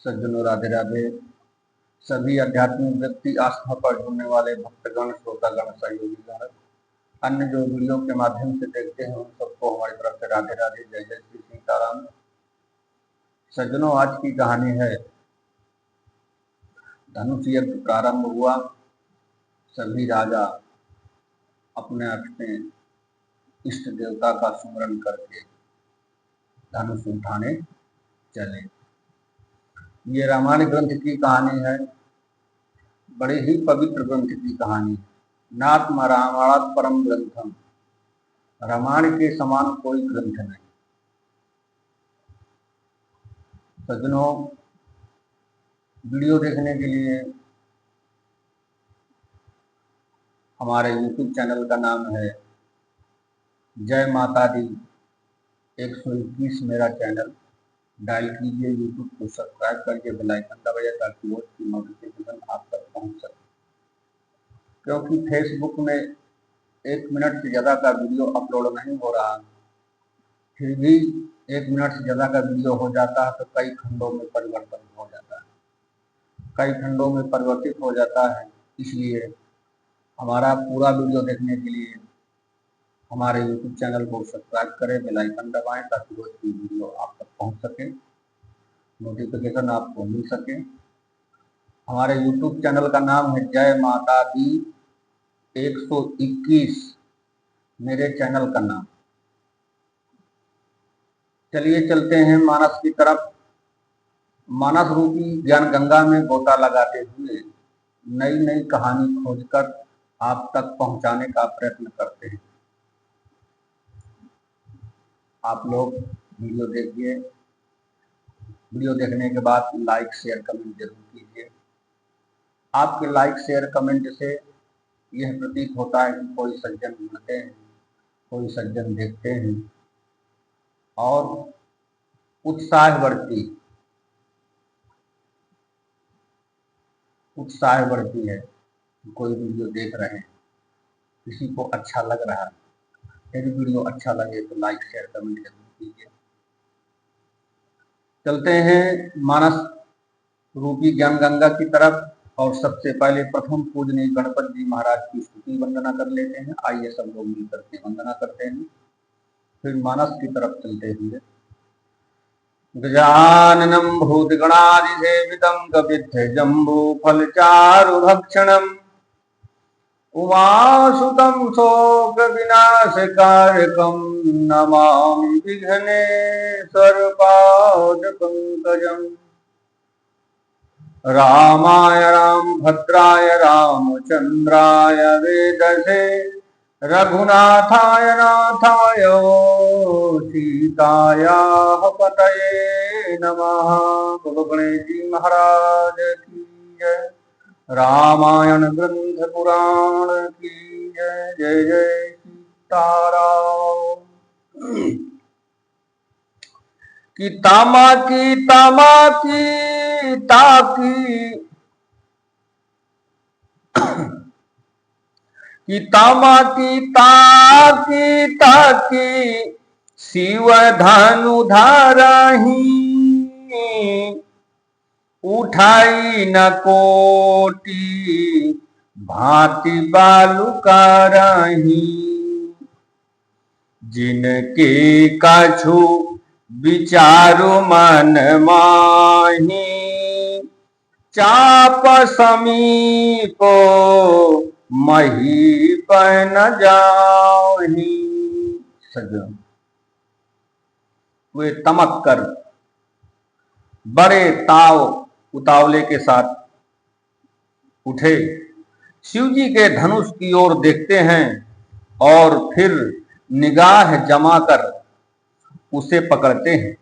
सज्जनों, राधे राधे। सभी आध्यात्मिक व्यक्ति, आस्था पर जुड़ने वाले भक्तगण, श्रोतागण, सहयोगीगण, अन्य जो वीडियो के माध्यम से देखते हैं उन सबको हमारी तरफ से राधे राधे, जय जय श्री सीताराम। सज्जनों, आज की कहानी है धनुष यज्ञ प्रारंभ हुआ। सभी राजा अपने अपने इष्ट देवता का स्मरण करके धनुष उठाने चले। ये रामायण ग्रंथ की कहानी है, बड़े ही पवित्र ग्रंथ की कहानी। नात्म रामायणात् परम ग्रंथम, रामायण के समान कोई ग्रंथ नहीं। सज्जनों, वीडियो देखने के लिए हमारे YouTube चैनल का नाम है जय माता दी 121 मेरा चैनल। डायल कीजिए, यूट्यूब को सब्सक्राइब करके बेल आइकन दबाइए ताकि रोज की नोटिफिकेशन आप तक पहुंच सके। क्योंकि फेसबुक में 1 मिनट से ज़्यादा का वीडियो अपलोड नहीं हो रहा, फिर भी 1 मिनट से ज़्यादा का वीडियो हो जाता है तो कई खंडों में परिवर्तन हो जाता है, कई खंडों में परिवर्तित हो जाता है। इसलिए हमारा पूरा वीडियो देखने के लिए हमारे YouTube चैनल को सब्सक्राइब करें, बेल आइकन दबाएं ताकि रोज की वीडियो आप तक पहुंच सके, नोटिफिकेशन आपको मिल सके। हमारे YouTube चैनल का नाम है जय माता दी 121 मेरे चैनल का नाम। चलिए चलते हैं मानस की तरफ। मानस रूपी ज्ञान गंगा में गोता लगाते हुए नई नई कहानी खोजकर आप तक पहुंचाने का प्रयत्न करते हैं। आप लोग वीडियो देखिए, वीडियो देखने के बाद लाइक शेयर कमेंट जरूर कीजिए। आपके लाइक शेयर कमेंट से यह प्रतीत होता है कि कोई सज्जन मिलते हैं, कोई सज्जन देखते हैं और उत्साह बढ़ती है। कोई वीडियो देख रहे हैं, किसी को अच्छा लग रहा है, यदि वीडियो अच्छा लगे तो लाइक शेयर कमेंट जरूर कीजिए। चलते हैं मानस रूपी ज्ञान गंगा की तरफ और सबसे पहले प्रथम पूजनीय गणपति जी महाराज की स्तुति वंदना कर लेते हैं। आइए सब लोग मिलकर के वंदना करते हैं, फिर मानस की तरफ चलते हुए। गजाननं भूतगणाधिसेवितं कपित्थजम्बूफलचारुभक्षणम् उमासुतं शोकविनाशकारकं नमामि विघ्नेश्वरपादपङ्कजम्। रामाय रामभद्राय रामचन्द्राय वेदसे रघुनाथाय नाथाय सीतायाः पतये नमः। बोलो गणेश जी महाराज की जय। रामायण ग्रंथ पुराण की जय। जय जय सीताराम। की तामा की ताकी की तामा की ताकी शिव धनु धारही उठाई न कोटि भांति बालुका रही। जिनके कछु विचारु मन माही चाप समीपो महीपन जाही। सज्जन, वे तमक कर बड़े उतावले के साथ उठे, शिवजी के धनुष की ओर देखते हैं और फिर निगाह जमाकर उसे पकड़ते हैं।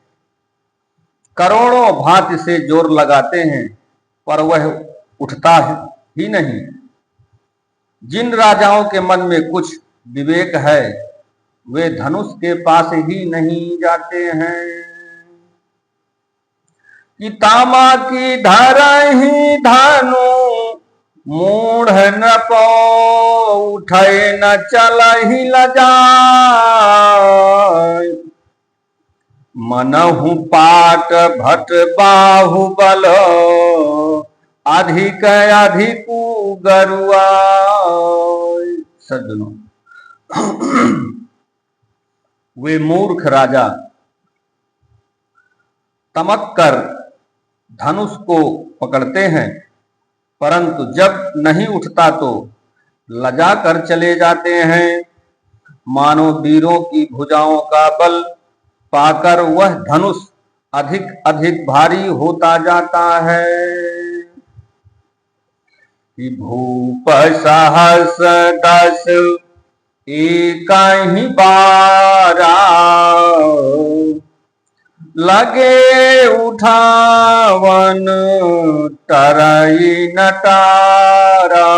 करोड़ों भांति से जोर लगाते हैं पर वह उठता ही नहीं। जिन राजाओं के मन में कुछ विवेक है वे धनुष के पास ही नहीं जाते हैं। कि तामा की धरहि धनु मूढ़ न पो उठे न चलहि लजाय। मनहु पाट भट बाहुबल, अधिक अधिक गरुआ। सज्जनों, वे मूर्ख राजा तमक कर धनुष को पकड़ते हैं, परंतु जब नहीं उठता तो लजा कर चले जाते हैं। मानो वीरों की भुजाओं का बल पाकर वह धनुष अधिक अधिक भारी होता जाता है। भूप सहस दस एक ही बारा, लगे उठावन तरई नटारा।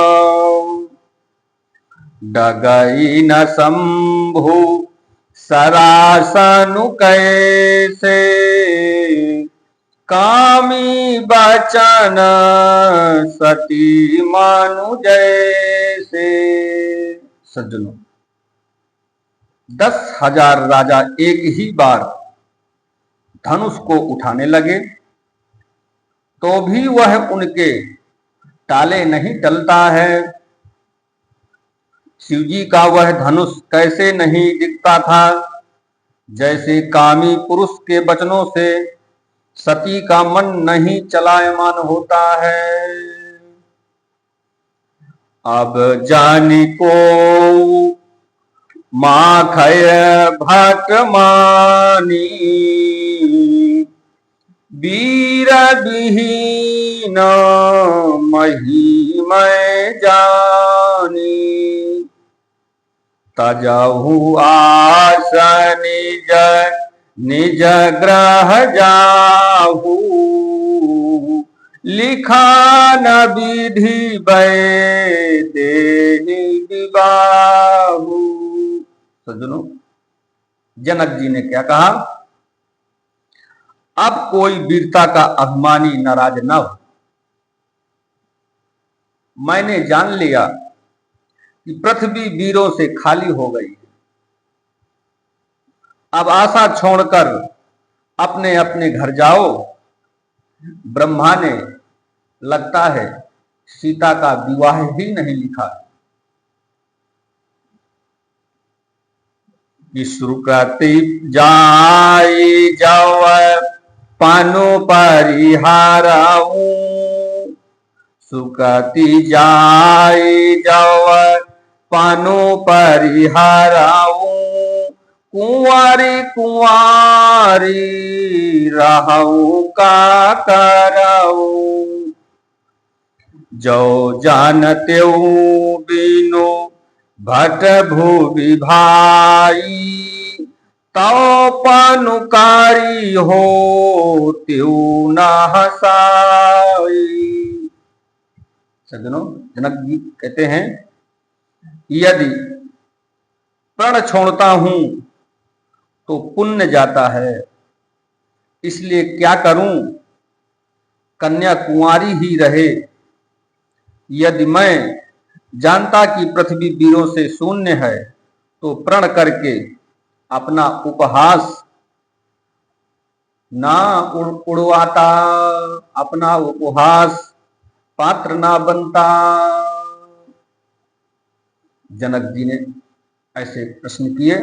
डगई न शंभु सरासनु कैसे, कामी बचन सती मानु जैसे। सज्जनों, 10,000 राजा एक ही बार धनुष को उठाने लगे तो भी वह उनके टाले नहीं टलता है। शिवजी का वह धनुष कैसे नहीं दिखता था, जैसे कामी पुरुष के वचनों से सती का मन नहीं चलायमान होता है। अब जानी को माखय भट मानी, वीर विहीन महिमय जानी। तजहु आस निज निज ग्रह जाहू, लिखा न विधि वैदेही विबाहु। सज्जनों, जनक जी ने क्या कहा? अब कोई वीरता का अभिमानी नाराज न हो। मैंने जान लिया कि पृथ्वी वीरों से खाली हो गई। अब आशा छोड़कर अपने अपने घर जाओ। ब्रह्मा ने लगता है सीता का विवाह ही नहीं लिखा। सुकृति जाई जाव पानो परिहाराऊ, सुकृति जाई जाव पानो परिहाराऊ। कुंवारी कुंवारी रहू का कराऊ, जो जानते बिनु भट भूवि भाई। तो पनुकारी हो त्यू न हसाई। सज्जनों, जनक जी कहते हैं, यदि प्रण छोड़ता हूं तो पुण्य जाता है, इसलिए क्या करूं? कन्या कुंवारी ही रहे। यदि मैं जानता कि पृथ्वी वीरों से शून्य है तो प्रण करके अपना उपहास ना उड़वाता, अपना उपहास पात्र ना बनता। जनक जी ने ऐसे प्रश्न किए।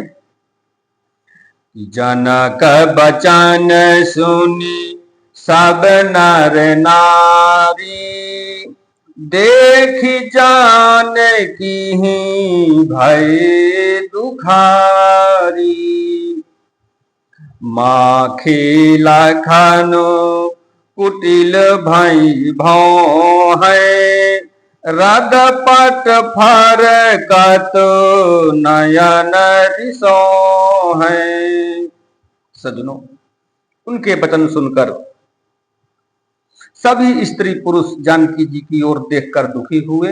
जनक बचन सुनी सब नर नारी, देखी जान की भय दुखारी। माखी लखनो कुटिल भई भौ है, रद पट फर कत नयन रिसो है। सज्जनों, उनके वचन सुनकर सभी स्त्री पुरुष जानकी जी की ओर देखकर दुखी हुए,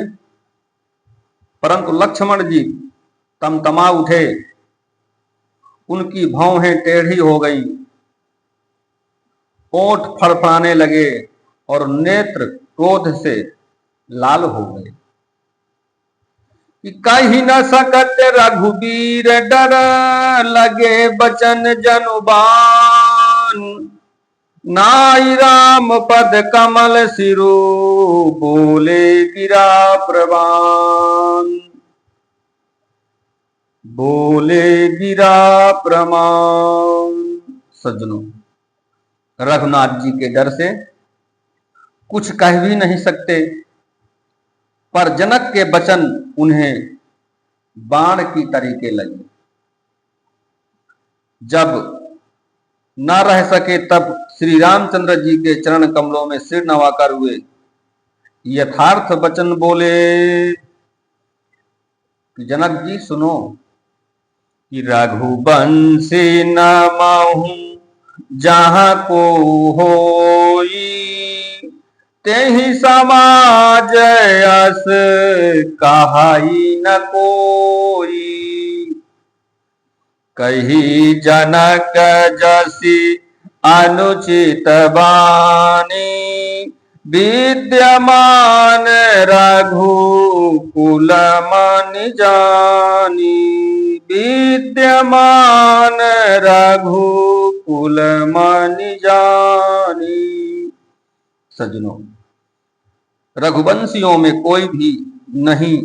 परंतु लक्ष्मण जी तमतमा उठे। उनकी भौहें टेढ़ी हो गई, ओठ फड़फड़ाने लगे और नेत्र क्रोध से लाल हो गए। कि कही न सकत रघुबीर डर, लगे बचन जनुबान। नाई राम पद कमल सिरो, बोले गिरा प्रमाण, बोले गिरा प्रमाण। सज्जनों, रघुनाथ जी के डर से कुछ कह भी नहीं सकते, पर जनक के वचन उन्हें बाण की तरीके लगे। जब न रह सके तब श्री रामचंद्र जी के चरण कमलों में सिर नवाकर हुए यथार्थ वचन बोले कि जनक जी सुनो कि रघुवंशी न माहू जहां को होई, तेहि समाज अस कहाई न कोई। कही जनक जसी अनुचित बानी, विद्यमान रघुकुल मन जानी, विद्यमान रघुकुल मन जानी। सज्जनों, रघुवंशियों में कोई भी नहीं,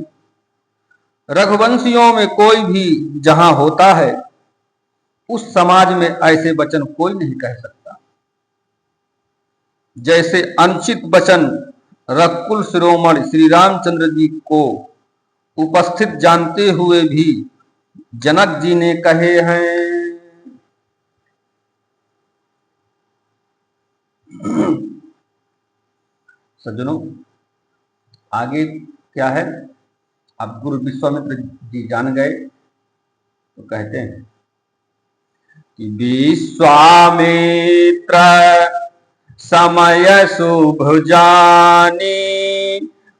रघुवंशियों में कोई भी जहां होता है उस समाज में ऐसे वचन कोई नहीं कह सकता। जैसे अनुचित वचन रघुकुल शिरोमणि श्री रामचंद्र जी को उपस्थित जानते हुए भी जनक जी ने कहे हैं। सज्जनों, आगे क्या है, अब गुरु विश्वामित्र जी जान गए तो कहते हैं कि विश्वामित्र समय शुभ जानी,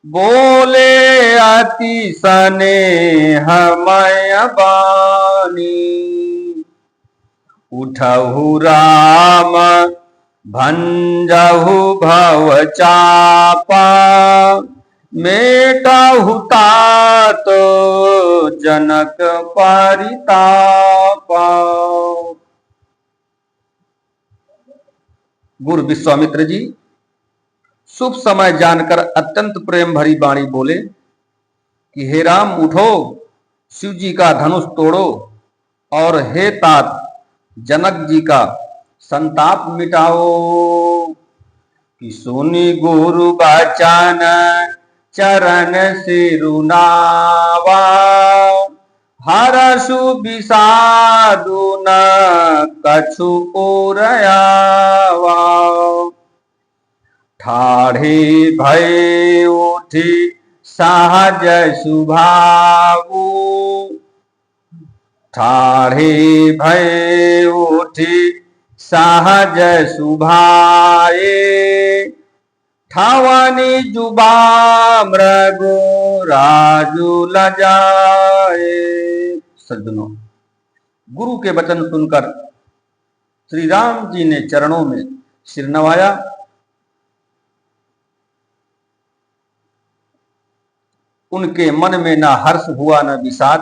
बोले अति स्नेहमय बानी। उठहु राम भंजहु भव चापा, मेटहु तात जनक परितापा। गुरु विश्वामित्र जी शुभ समय जानकर अत्यंत प्रेम भरी वाणी बोले कि हे राम उठो, शिव जी का धनुष तोड़ो, और हे तात जनक जी का संताप मिटाओ। कि सुनि गुरु बचन चरण सिरुनावा, हरषु विषादु न कछु ओरयावा। ठाढ़े भय उठी सहज सुभाऊ, ठाढ़े भय उठी सहज सुभाए, ठावनी जुबा मृगो राजू लजाए। सज्जनों, गुरु के वचन सुनकर श्री राम जी ने चरणों में सिर नवाया। उनके मन में न हर्ष हुआ न विषाद,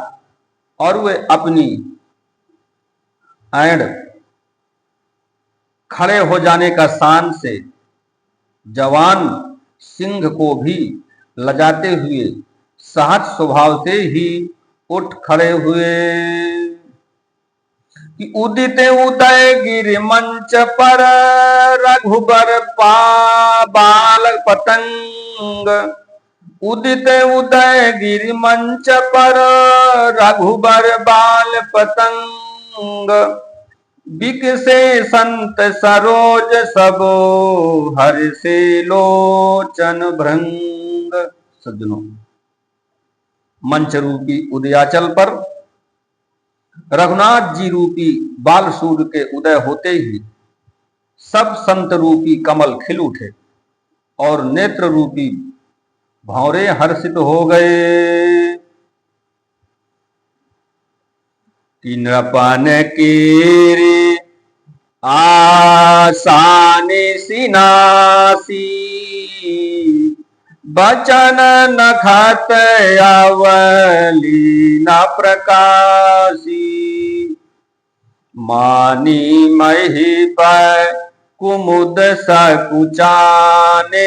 और वे अपनी ऐंड खड़े हो जाने का शान से जवान सिंह को भी लजाते हुए सहज स्वभाव से ही उठ खड़े हुए। कि उदित उदय गिरि मंच पर रघुबर बाल पतंग, उदित उदय गिरि मंच पर रघुबर बाल पतंग, बिकसे संत सरोज सबो हर्षे लोचन भृंग। सज्जनों, मंच रूपी उदयाचल पर रघुनाथ जी रूपी बाल सूर्य के उदय होते ही सब संत रूपी कमल खिल उठे और नेत्र रूपी भौरे हर्षित हो गए। कि नृपन कीरी आसानी सिनासी, बचन नखत अवली न प्रकाशी, मानी मही पर कुमुद सकुचाने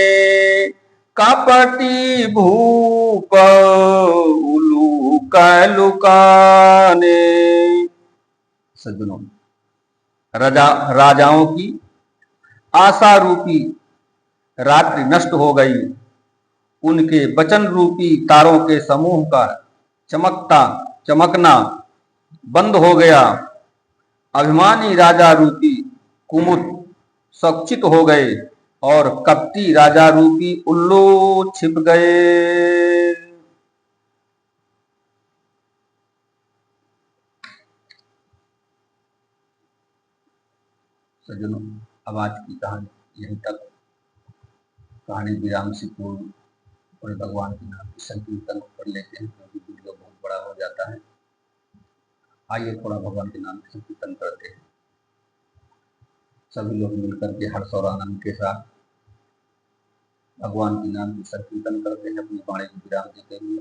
कपटी भूप उलूक लुकाने। सज्जनों, राजाओं की आशा रूपी रात्रि नष्ट हो गई। उनके वचन रूपी तारों के समूह का चमकना बंद हो गया। अभिमानी राजा रूपी कुमुद सकुचित हो गए और कपटी राजा रूपी उल्लू छिप गए। सज्जनों, अब आज की कहानी यहीं तक। कहानी विराम से पूर्व और भगवान के नाम की संकीर्तन कर लेते हैं, क्योंकि वीडियो बहुत बड़ा हो जाता है। आइए थोड़ा भगवान के नाम की संकीर्तन करते हैं। सभी लोग मिलकर के हर्ष और आनंद के साथ भगवान के नाम की संकीर्तन करते हैं, अपनी वाणी को विराम देते हुए।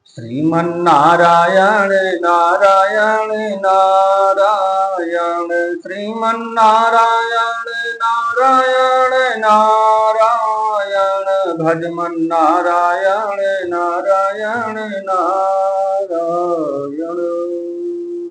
श्रीमन्नारायण नारायण नारायण, श्रीमन्नारायण नारायण नारायण, भजमन नारायण नारायण नारायण।